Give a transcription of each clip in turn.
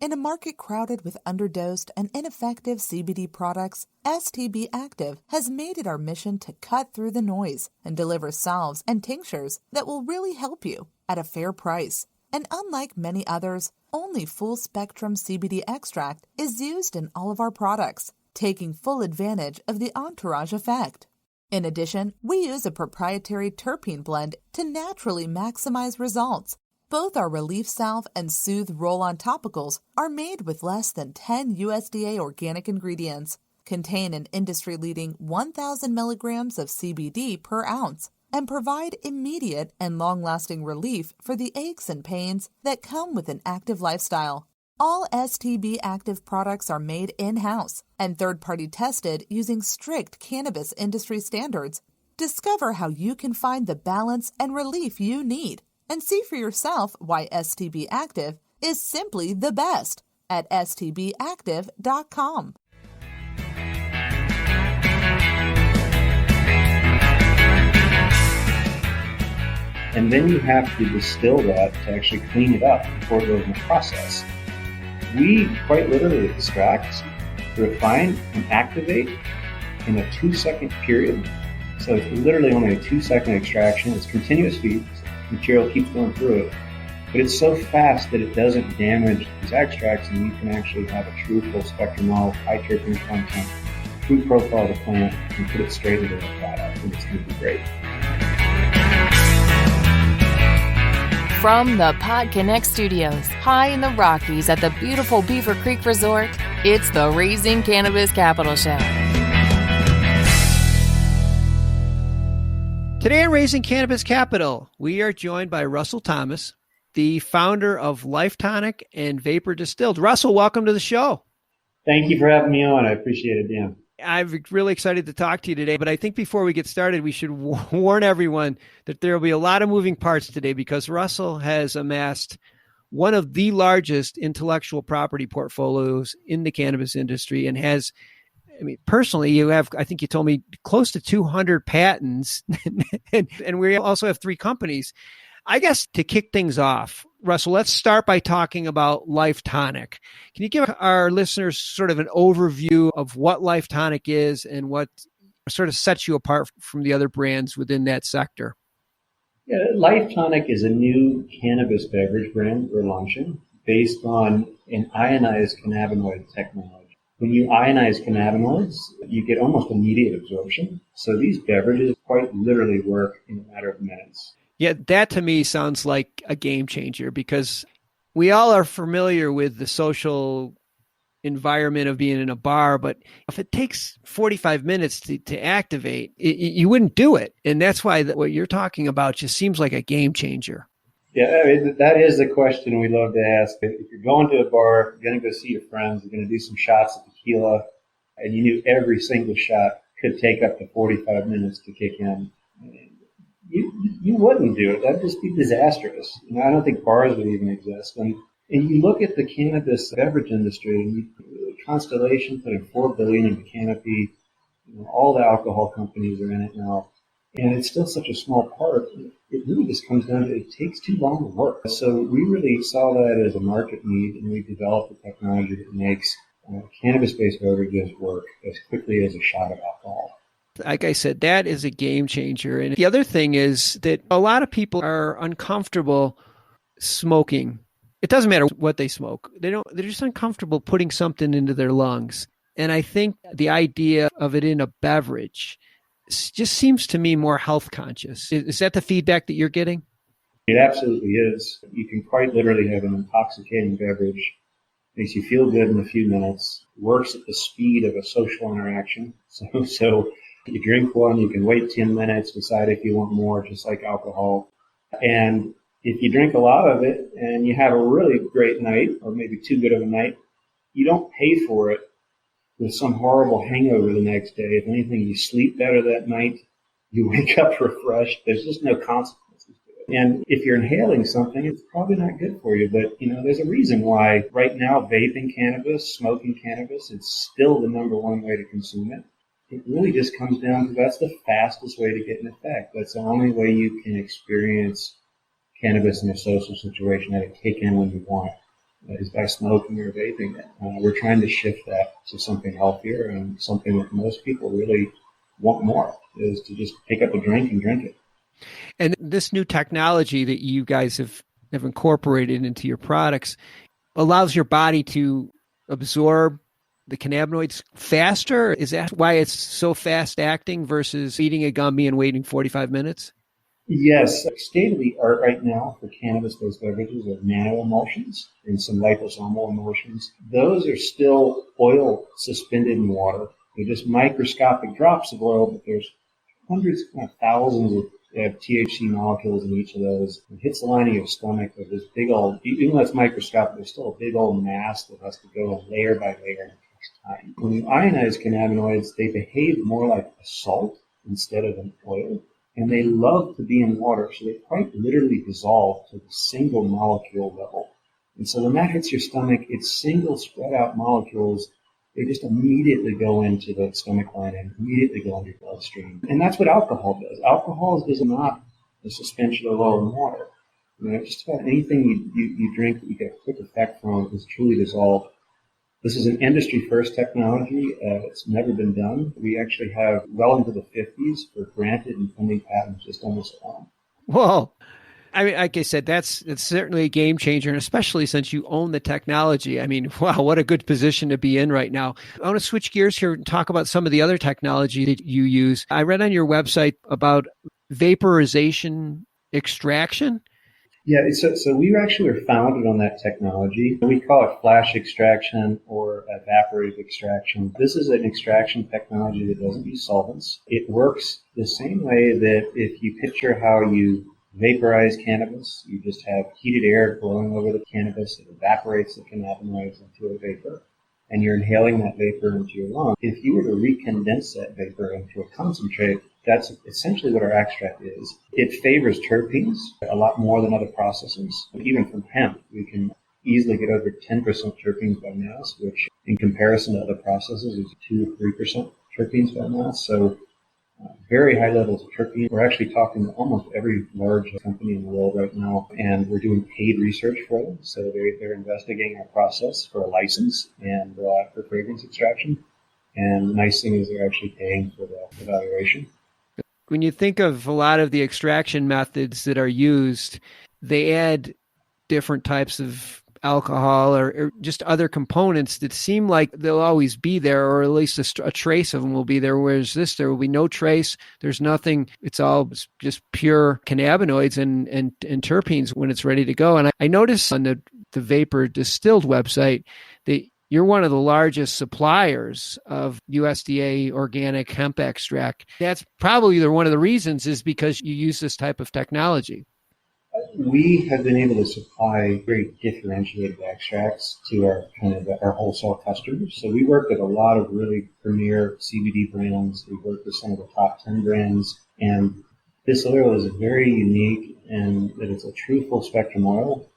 In a market crowded with underdosed and ineffective CBD products, STB Active has made it our mission to cut through the noise and deliver salves and tinctures that will really help you at a fair price. And unlike many others, only full-spectrum CBD extract is used in all of our products, taking full advantage of the entourage effect. In addition, we use a proprietary terpene blend to naturally maximize results. Both our Relief Salve and Soothe Roll-On Topicals are made with less than 10 USDA organic ingredients, contain an industry-leading 1,000 milligrams of CBD per ounce, and provide immediate and long-lasting relief for the aches and pains that come with an active lifestyle. All STB Active products are made in-house and third-party tested using strict cannabis industry standards. Discover how you can find the balance and relief you need, and see for yourself why STB Active is simply the best at stbactive.com. And then you have to distill that to actually clean it up before it goes in the process. We quite literally extract, refine, and activate in a 2-second period. So it's literally only a 2-second extraction. It's continuous feed. Material keeps going through it, but it's so fast that it doesn't damage these extracts, and you can actually have a true full spectrum of high terpene content, true profile of the plant, and put it straight into the product, and it's going to be great. From the PodCONX studios, high in the Rockies at the beautiful Beaver Creek Resort, it's the Raising Cannabis Capital Show. Today on Raising Cannabis Capital, we are joined by Russell Thomas, the founder of LifeTonic and Vapor-Distilled. Russell, welcome to the show. Thank you for having me on. I appreciate it, Dan. I'm really excited to talk to you today, but I think before we get started, we should warn everyone that there will be a lot of moving parts today because Russell has amassed one of the largest intellectual property portfolios in the cannabis industry and has, I mean, personally, you have, I think you told me, close to 200 patents, and we also have 3 companies. I guess to kick things off, Russell, let's start by talking about LifeTonic. Can you give our listeners sort of an overview of what LifeTonic is and what sort of sets you apart from the other brands within that sector? Yeah, LifeTonic is a new cannabis beverage brand we're launching based on an ionized cannabinoid technology. When you ionize cannabinoids, you get almost immediate absorption. So these beverages quite literally work in a matter of minutes. Yeah, that to me sounds like a game changer because we all are familiar with the social environment of being in a bar, but if it takes 45 minutes to activate, you wouldn't do it. And that's why what you're talking about just seems like a game changer. Yeah, I mean, that is the question we love to ask. If you're going to a bar, you're going to go see your friends, you're going to do some shots of tequila, and you knew every single shot could take up to 45 minutes to kick in, you wouldn't do it. That'd just be disastrous. You know, I don't think bars would even exist. And you look at the cannabis beverage industry, and Constellation putting $4 billion into Canopy. You know, all the alcohol companies are in it now, and it's still such a small part. It really just comes down to it takes too long to work. So we really saw that as a market need, and we developed a technology that makes cannabis-based beverages work as quickly as a shot of alcohol. Like I said, that is a game changer. And the other thing is that a lot of people are uncomfortable smoking. It doesn't matter what they smoke. They're just uncomfortable putting something into their lungs. And I think the idea of it in a beverage just seems to me more health conscious. Is that the feedback that you're getting? It absolutely is. You can quite literally have an intoxicating beverage. Makes you feel good in a few minutes. Works at the speed of a social interaction. So you drink one, you can wait 10 minutes, decide if you want more, just like alcohol. And if you drink a lot of it and you have a really great night, or maybe too good of a night, you don't pay for it with some horrible hangover the next day. If anything, you sleep better that night, you wake up refreshed. There's just no consequences to it. And if you're inhaling something, it's probably not good for you. But, you know, there's a reason why right now vaping cannabis, smoking cannabis, it's still the number one way to consume it. It really just comes down to that's the fastest way to get an effect. That's the only way you can experience cannabis in a social situation, that it kick in when you want it. is by smoking or vaping it. We're trying to shift that to something healthier and something that most people really want more, is to just pick up a drink and drink it. And this new technology that you guys have incorporated into your products allows your body to absorb the cannabinoids faster? Is that why it's so fast acting versus eating a gummy and waiting 45 minutes? Yes. State of the art right now for cannabis-based beverages are nano-emulsions and some liposomal emulsions. Those are still oil suspended in water. They're just microscopic drops of oil, but there's hundreds, thousands of THC molecules in each of those. It hits the lining of your stomach with this big old, even though it's microscopic, there's still a big old mass that has to go layer by layer, and it takes time. When you ionize cannabinoids, they behave more like a salt instead of an oil, and they love to be in water, so they quite literally dissolve to the single molecule level. And so when that hits your stomach, it's single spread out molecules. They just immediately go into the stomach lining, immediately go into your bloodstream. And that's what alcohol does. Alcohol is not a suspension of oil in water. Just about anything you drink that you get a quick effect from is truly dissolved. This is an industry-first technology. It's never been done. We actually have well into the 50s for granted and pending patents just on this alone. Whoa. I mean, like I said, that's certainly a game changer, and especially since you own the technology. I mean, wow, what a good position to be in right now. I want to switch gears here and talk about some of the other technology that you use. I read on your website about vaporization extraction. Yeah, so we actually were founded on that technology. We call it flash extraction or evaporative extraction. This is an extraction technology that doesn't use solvents. It works the same way that if you picture how you vaporize cannabis, you just have heated air blowing over the cannabis. It evaporates the cannabinoids into a vapor, and you're inhaling that vapor into your lungs. If you were to recondense that vapor into a concentrate, that's essentially what our extract is. It favors terpenes a lot more than other processes. Even from hemp, we can easily get over 10% terpenes by mass, which in comparison to other processes is 2 to 3% terpenes by mass. So very high levels of terpene. We're actually talking to almost every large company in the world right now, and we're doing paid research for them. So they're investigating our process for a license and for fragrance extraction. And the nice thing is they're actually paying for the evaluation. When you think of a lot of the extraction methods that are used, they add different types of alcohol or just other components that seem like they'll always be there, or at least a trace of them will be there. Whereas this, there will be no trace. There's nothing. It's all just pure cannabinoids and terpenes when it's ready to go. And I noticed on the vapor-distilled website that you're one of the largest suppliers of USDA organic hemp extract. That's probably one of the reasons is because you use this type of technology. We have been able to supply very differentiated extracts to our wholesale customers. So we work with a lot of really premier CBD brands. We work with some of the top 10 brands, and this oil is very unique in that it's a true full spectrum oil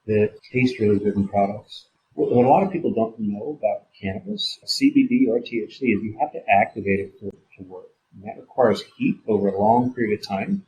that tastes really good in products. What a lot of people don't know about cannabis, CBD or THC, is you have to activate it to work. And that requires heat over a long period of time.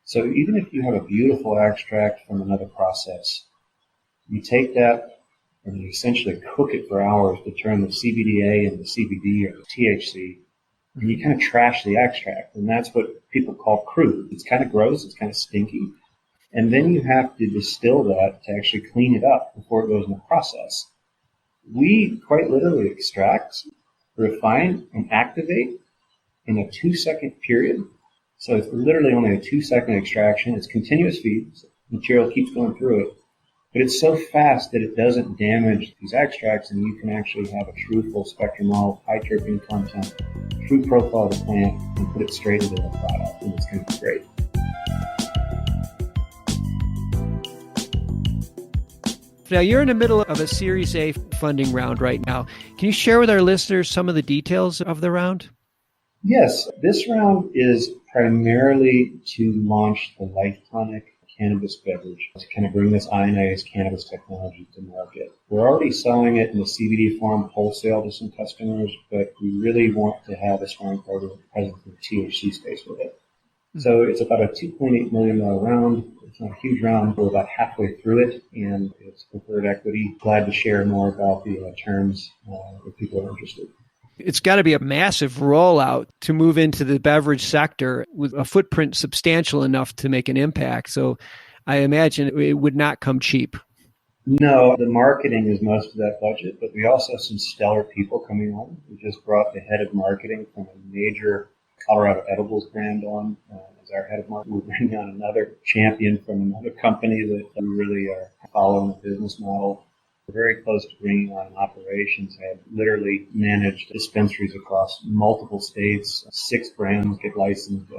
So even if you have a beautiful extract from another process, you take that and you essentially cook it for hours to turn the CBDA into CBD or THC, and you kind of trash the extract. And that's what people call crude. It's kind of gross. It's kind of stinky. And then you have to distill that to actually clean it up before it goes in the process. We quite literally extract, refine, and activate in a 2-second period. So it's literally only a 2-second extraction. It's continuous feed. So material keeps going through it. But it's so fast that it doesn't damage these extracts, and you can actually have a true full spectrum oil, high terpene content, true profile of the plant, and put it straight into the product. And it's going to be great. Now, you're in the middle of a Series A funding round right now. Can you share with our listeners some of the details of the round? Yes, this round is primarily to launch the LifeTonic cannabis beverage, to kind of bring this ionized cannabis technology to market. We're already selling it in the CBD form wholesale to some customers, but we really want to have a strong presence in the THC space with it. So it's about a $2.8 million round. It's not a huge round. We're about halfway through it, and it's preferred equity. Glad to share more about the terms if people are interested. It's got to be a massive rollout to move into the beverage sector with a footprint substantial enough to make an impact. So I imagine it would not come cheap. No, the marketing is most of that budget, but we also have some stellar people coming on. We just brought the head of marketing from a major Colorado edibles brand on as our head of marketing. We're bringing on another champion from another company that we really are following the business model. We're very close to bringing on operations. I have literally managed dispensaries across multiple states. 6 brands get licensed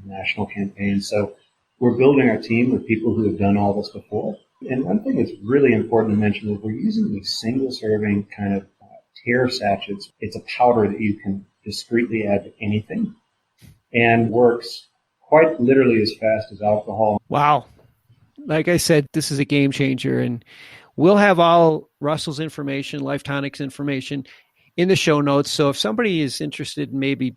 national campaigns. So we're building our team with people who have done all this before. And one thing that's really important to mention is we're using these single-serving kind of tear sachets. It's a powder that you can discreetly add to anything and works quite literally as fast as alcohol. Wow. Like I said, this is a game changer, and we'll have all Russell's information, LifeTonic's information in the show notes. So if somebody is interested in maybe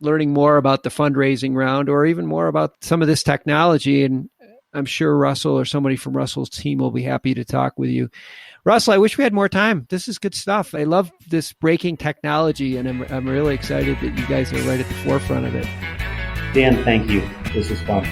learning more about the fundraising round or even more about some of this technology, and I'm sure Russell or somebody from Russell's team will be happy to talk with you. Russell, I wish we had more time. This is good stuff. I love this breaking technology, and I'm really excited that you guys are right at the forefront of it. Dan, thank you. This was fun.